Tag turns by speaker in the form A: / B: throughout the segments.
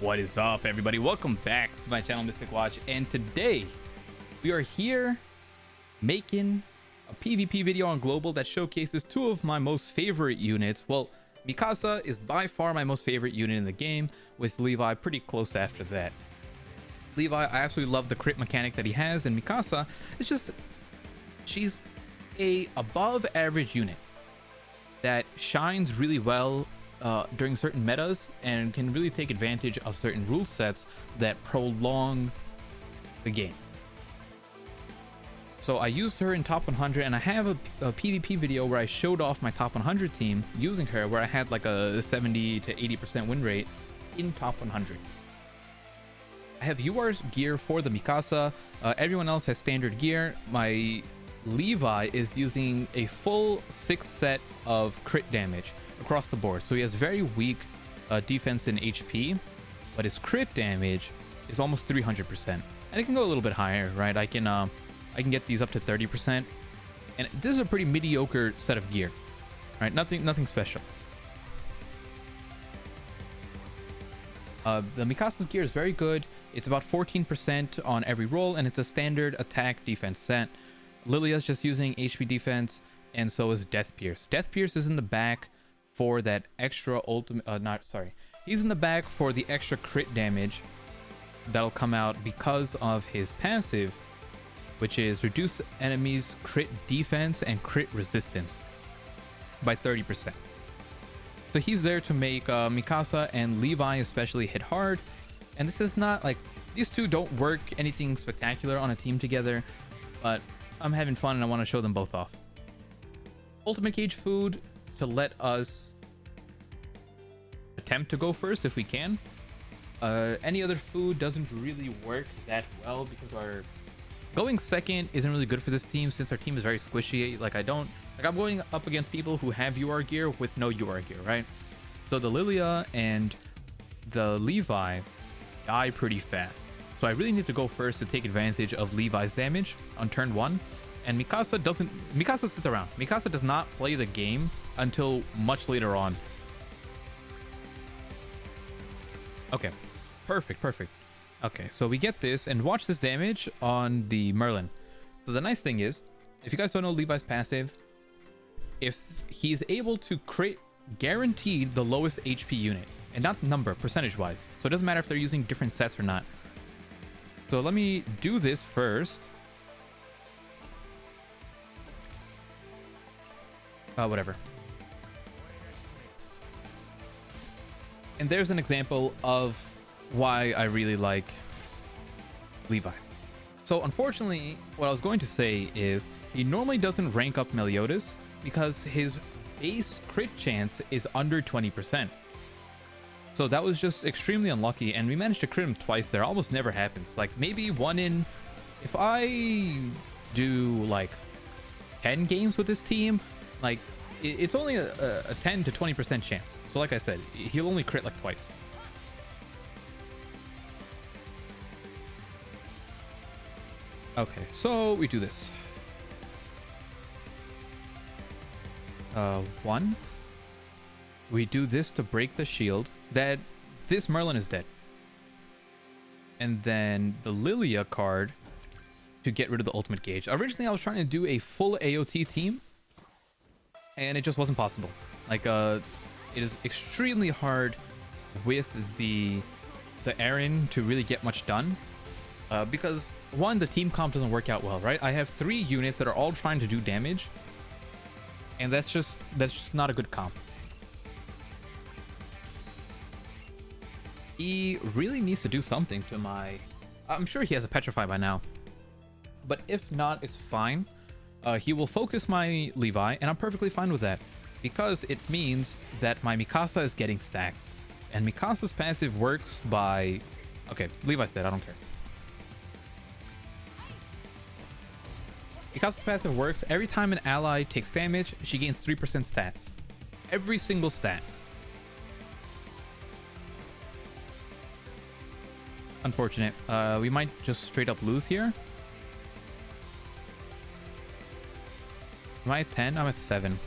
A: What is up, everybody? Welcome back to my channel, Mystic Watch, and today we are here making a PvP video on Global that showcases two of my most favorite units. Well, Mikasa is by far my most favorite unit in the game, with Levi pretty close after that. Levi, I absolutely love the crit mechanic that he has, and Mikasa is just, she's a above average unit that shines really well during certain metas and can really take advantage of certain rule sets that prolong the game. So I used her in top 100, and I have a PvP video where I showed off my top 100 team using her, where I had like a 70 to 80% win rate in top 100. I have UR's gear for the Mikasa. Everyone else has standard gear. My Levi is using a full 6 set of crit damage across the board, so he has very weak defense and HP, but his crit damage is almost 300%, and it can go a little bit higher, right? I can get these up to 30%, and this is a pretty mediocre set of gear, right? Nothing special. The Mikasa's gear is very good. It's about 14% on every roll, and it's a standard attack defense set. Lilia's just using HP defense, and so is Death Pierce. Death Pierce is in the back for that extra ultimate, he's in the back for the extra crit damage that'll come out because of his passive, which is reduce enemies crit defense and crit resistance by 30%. So he's there to make Mikasa and Levi especially hit hard, and this is not like, these two don't work anything spectacular on a team together, but I'm having fun and I want to show them both off. Ultimate Cage food to let us attempt to go first if we can. Any other food doesn't really work that well because our going second isn't really good for this team, since our team is very squishy. I'm going up against people who have UR gear with no UR gear, right? So the Lilia and the Levi die pretty fast. So I really need to go first to take advantage of Levi's damage on turn 1. And Mikasa sits around. Mikasa does not play the game until much later on. Okay, perfect. Okay, so we get this, and watch this damage on the Merlin. So the nice thing is, if you guys don't know Levi's passive, if he's able to crit guaranteed the lowest HP unit, and not number, percentage wise, so it doesn't matter if they're using different sets or not. So let me do this first. Whatever. And there's an example of why I really like Levi. So unfortunately, what I was going to say is he normally doesn't rank up Meliodas because his base crit chance is under 20%. So that was just extremely unlucky, and we managed to crit him twice there. Almost never happens. Like maybe one in, if I do like 10 games with this team, like it's only a 10 to 20% chance. So like I said, he'll only crit like twice. Okay, so we do this. 1. We do this to break the shield. That this Merlin is dead. And then the Lilia card to get rid of the ultimate gauge. Originally I was trying to do a full AOT team, and it just wasn't possible. Like it is extremely hard with the Aaron to really get much done, because one, the team comp doesn't work out well, right? I have 3 units that are all trying to do damage, and that's just not a good comp. He really needs to do something to my, I'm sure he has a petrify by now, but if not, it's fine. He will focus my Levi, and I'm perfectly fine with that, because it means that my Mikasa is getting stacks, and Mikasa's passive works by, okay, Levi's dead, I don't care. Mikasa's passive works every time an ally takes damage, she gains 3% stats. Every single stat. Unfortunate. We might just straight up lose here. Am I at 10? I'm at 7.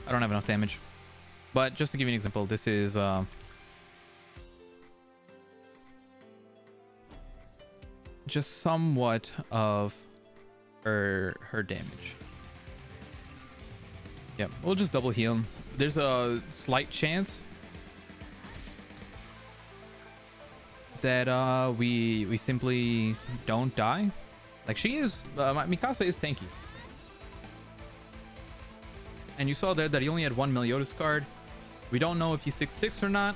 A: I don't have enough damage. But just to give you an example, this is just somewhat of her damage. Yep, we'll just double heal. There's a slight chance that we simply don't die. Like, she is Mikasa is tanky, and you saw there that he only had one Meliodas card. We don't know if he's 6/6 or not,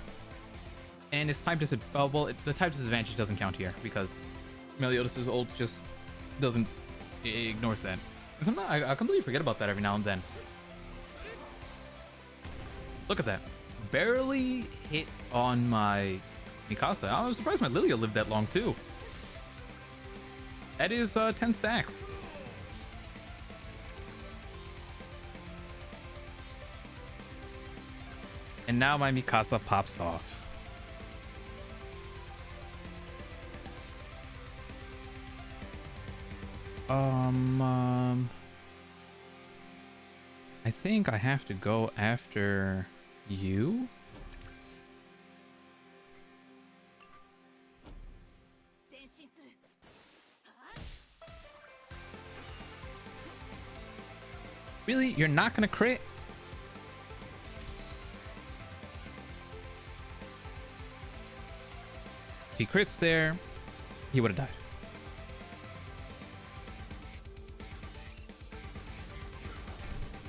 A: and it's type the type disadvantage doesn't count here because Meliodas' ult just doesn't, it ignores that. And sometimes I completely forget about that every now and then. Look at that, barely hit on my Mikasa. I was surprised my Lilia lived that long too. That is 10 stacks. And now my Mikasa pops off. I think I have to go after you. Really? You're not gonna crit? If he crits there, he would have died.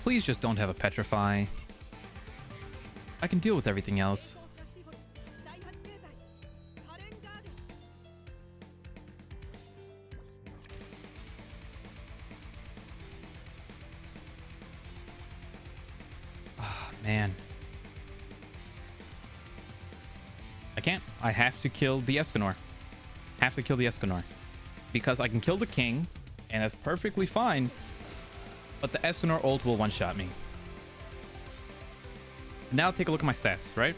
A: Please just don't have a petrify. I can deal with everything else. Man, I can't. I have to kill the Escanor. Have to kill the Escanor because I can kill the king, and that's perfectly fine. But the Escanor ult will one-shot me. Now take a look at my stats, right?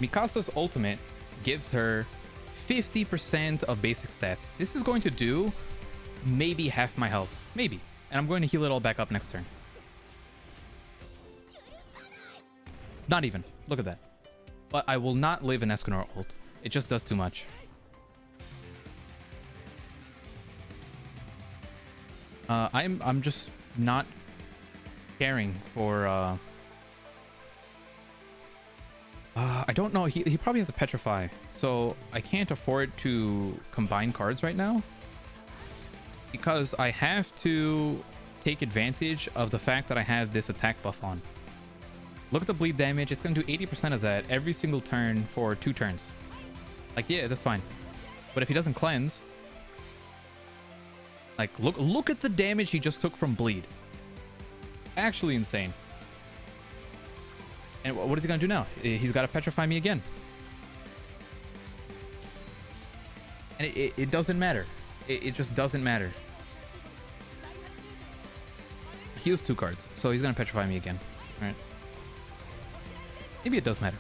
A: Mikasa's ultimate gives her 50% of basic stats. This is going to do maybe half my health, maybe, and I'm going to heal it all back up next turn. Not even. Look at that. But I will not live an Escanor ult. It just does too much. I'm just not caring for I don't know. He probably has a petrify, so I can't afford to combine cards right now because I have to take advantage of the fact that I have this attack buff on. Look at the bleed damage. It's going to do 80% of that every single turn for 2 turns. Like, yeah, that's fine. But if he doesn't cleanse, like, look at the damage he just took from bleed. Actually insane. And what is he going to do now? He's got to petrify me again. And it doesn't matter. It just doesn't matter. He used 2 cards, so he's going to petrify me again. All right. Maybe it does matter.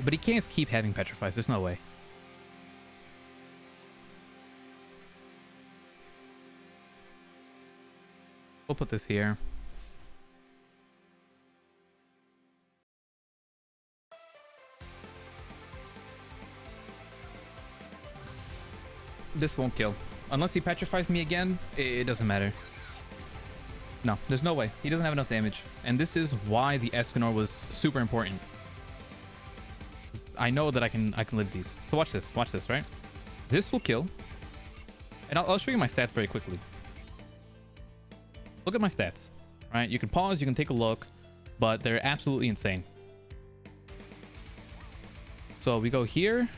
A: But he can't keep having petrifies. There's no way. We'll put this here. This won't kill. Unless he petrifies me again, it doesn't matter. No, there's no way. He doesn't have enough damage. And this is why the Escanor was super important. I know that I can live these. So watch this, right? This will kill. And I'll show you my stats very quickly. Look at my stats, right? You can pause, you can take a look, but they're absolutely insane. So we go here.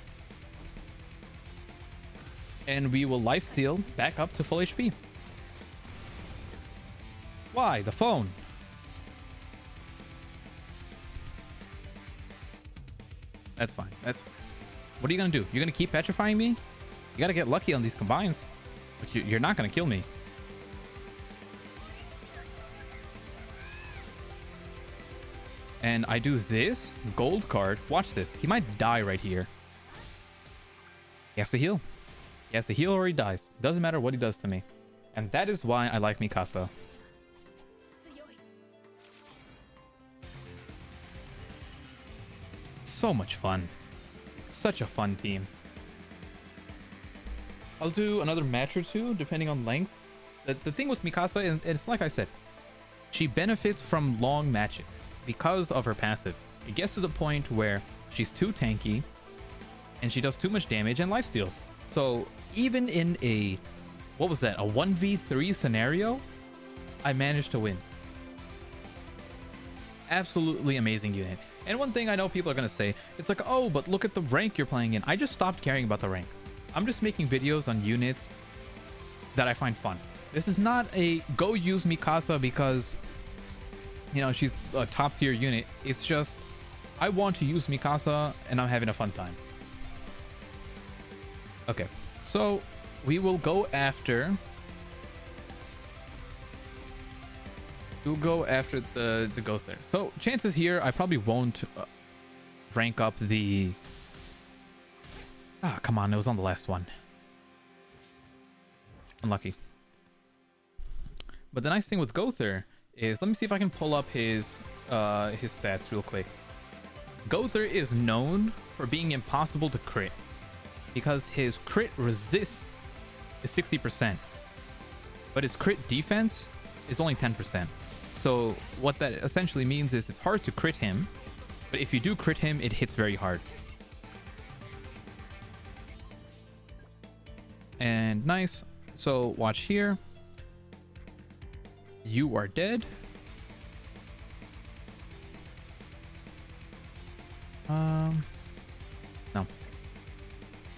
A: And we will lifesteal back up to full HP. Why? The phone. That's fine. What are you gonna do? You're gonna keep petrifying me? You gotta get lucky on these combines. But you're not gonna kill me. And I do this gold card. Watch this. He might die right here. He has to heal. He has to heal or he dies. Doesn't matter what he does to me. And that is why I like Mikasa. So much fun. Such a fun team. I'll do another match or two depending on length. The thing with Mikasa, and it's like I said, she benefits from long matches because of her passive. It gets to the point where she's too tanky and she does too much damage and lifesteals. So even in a, what was that, a 1v3 scenario, I managed to win. Absolutely amazing unit. And one thing I know people are going to say, it's like, oh, but look at the rank you're playing in. I just stopped caring about the rank. I'm just making videos on units that I find fun. This is not a go use Mikasa because, you know, she's a top tier unit. It's just, I want to use Mikasa and I'm having a fun time. Okay, so we will go after... We'll go after the Ghost there. So chances here, I probably won't rank up the... Ah, come on, it was on the last one. Unlucky. But the nice thing with Gother is, let me see if I can pull up his stats real quick. Gother is known for being impossible to crit because his crit resist is 60%, but his crit defense is only 10%. So what that essentially means is it's hard to crit him, but if you do crit him, it hits very hard. And nice. So watch here. You are dead. No.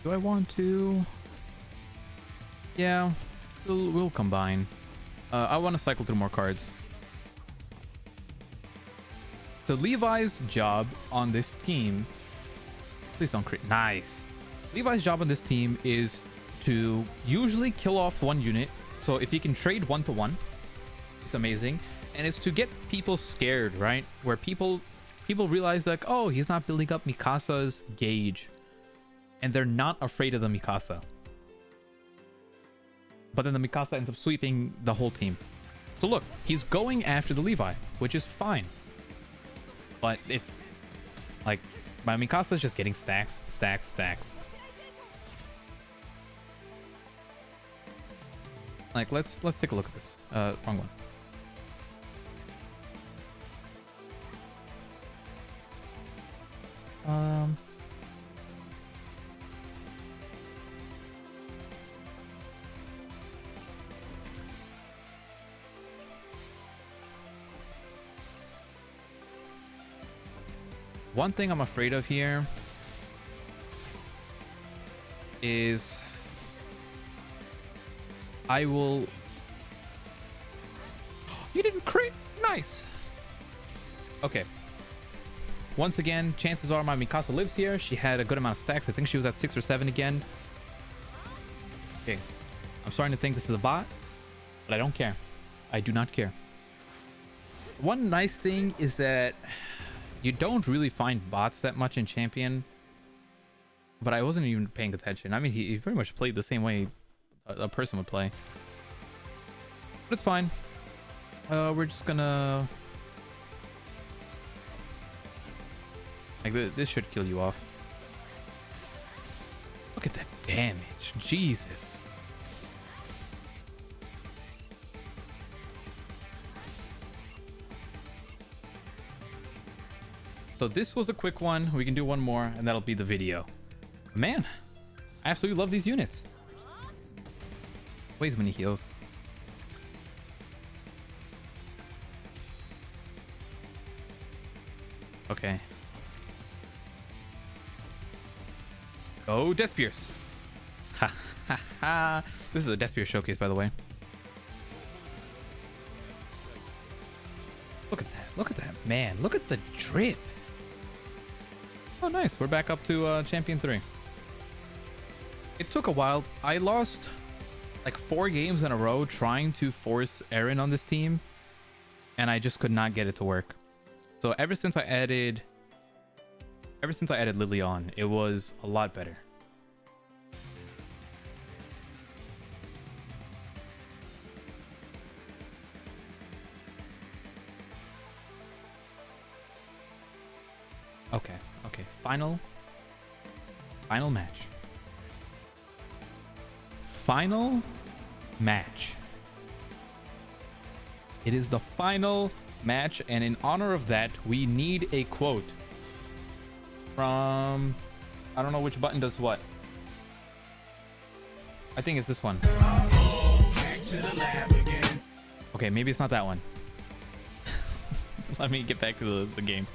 A: Do I want to? Yeah, we'll combine. I want to cycle through more cards. So Levi's job on this team, please don't crit. Nice. Levi's job on this team is to usually kill off one unit. So if he can trade 1-to-1, it's amazing. And it's to get people scared, right? Where people realize like, oh, he's not building up Mikasa's gauge, and they're not afraid of the Mikasa. But then the Mikasa ends up sweeping the whole team. So look, he's going after the Levi, which is fine. But it's like, my Mikasa's just getting stacks, stacks, stacks. Like, let's take a look at this. Wrong one. One thing I'm afraid of here is I will... You didn't crit? Nice. Okay. Once again, chances are my Mikasa lives here. She had a good amount of stacks. I think she was at 6 or 7 again. Okay. I'm starting to think this is a bot, but I don't care. I do not care. One nice thing is that you don't really find bots that much in Champion, but I wasn't even paying attention. I mean, he pretty much played the same way a person would play. But it's fine. We're just gonna... Like, this should kill you off. Look at that damage. Jesus. So this was a quick one. We can do one more, and that'll be the video. Man, I absolutely love these units. Ways many heals. Okay. Oh, Death Pierce. Ha ha ha. This is a Death Pierce showcase, by the way. Look at that. Look at that. Man, look at the drip. Oh, nice. We're back up to Champion 3. It took a while. I lost like 4 games in a row trying to force Eren on this team, and I just could not get it to work. So ever since I added Lily on, it was a lot better. Okay, final match. final match. It is the final match, and in honor of that, we need a quote from... I don't know which button does what. I think it's this one. Okay, maybe it's not that one. Let me get back to the game.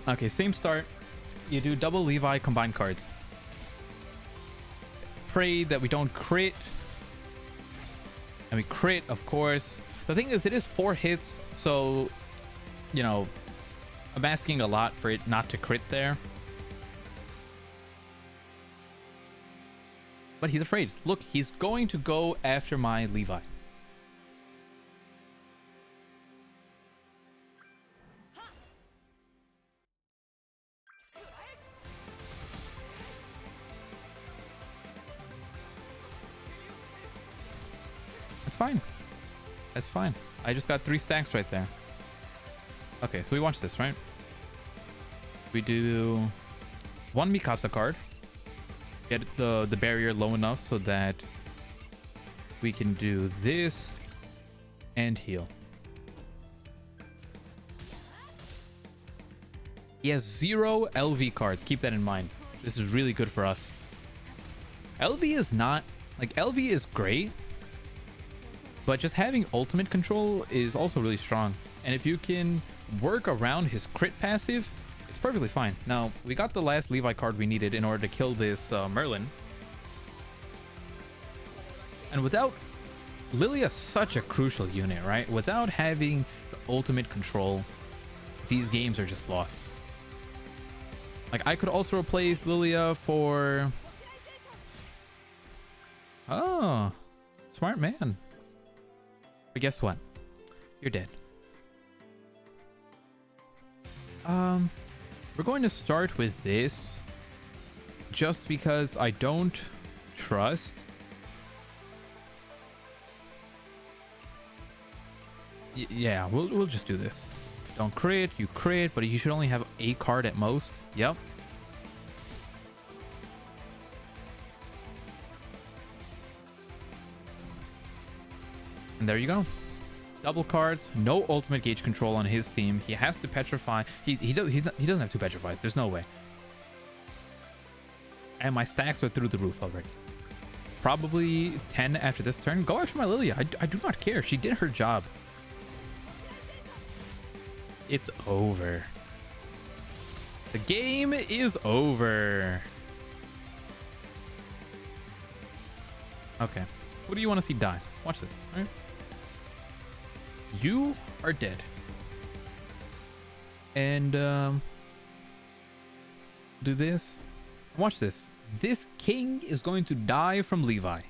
A: Okay, same start. You do double Levi combined cards. Pray that we don't crit. And we crit, of course. The thing is, it is 4 hits, so, you know, I'm asking a lot for it not to crit there. But he's afraid. Look, he's going to go after my Levi. That's fine. That's fine. I just got 3 stacks right there. Okay, so we watch this, right? We do 1 Mikasa card. Get the barrier low enough so that we can do this and heal. He has 0 LV cards. Keep that in mind. This is really good for us. LV is not... Like, LV is great, but just having ultimate control is also really strong. And if you can work around his crit passive, it's perfectly fine. Now, we got the last Levi card we needed in order to kill this Merlin. And without... Lilia's such a crucial unit, right? Without having the ultimate control, these games are just lost. Like, I could also replace Lilia for... Oh, smart man. But guess what? You're dead. We're going to start with this just because I don't trust. Yeah, we'll just do this. Don't crit, you crit, but you should only have a card at most. Yep. And there you go. Double cards, no ultimate gauge control on his team. He has to petrify. He doesn't have 2 petrifies. There's no way. And my stacks are through the roof already. Probably 10 after this turn. Go after my Lilia. I do not care. She did her job. It's over. The game is over. Okay. Who do you want to see die? Watch this. All right. You are dead. And do this. Watch this. This king is going to die from Levi.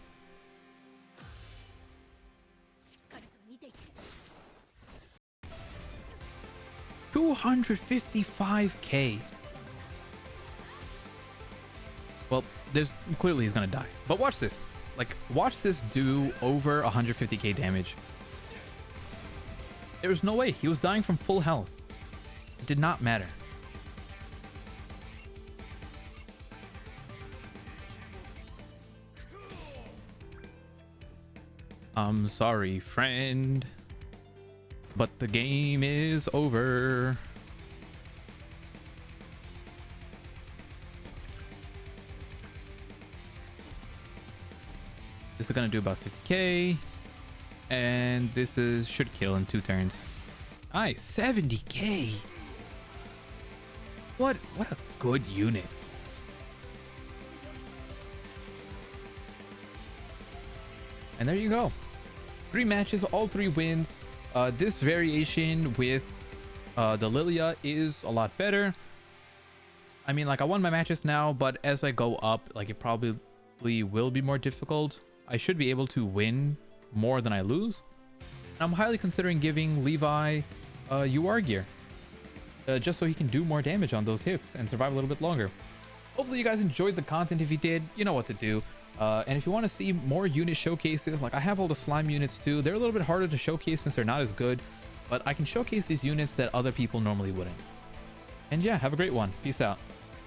A: $255K. Well, there's clearly he's gonna die. But watch this. Like, watch this do over 150k damage. There was no way. He was dying from full health. It did not matter. I'm sorry, friend, but the game is over. This is gonna do about 50k, and this is should kill in 2 turns. Nice, 70k. What a good unit. And there you go. 3 matches, all 3 wins. This variation with the Lilia is a lot better. I mean, like, I won my matches now, but as I go up, like, it probably will be more difficult. I should be able to win more than I lose. I'm highly considering giving Levi UR gear, just so he can do more damage on those hits and survive a little bit longer. Hopefully you guys enjoyed the content. If you did, you know what to do. And if you want to see more unit showcases, like, I have all the slime units too. They're a little bit harder to showcase since they're not as good, but I can showcase these units that other people normally wouldn't. And yeah, have a great one. Peace out.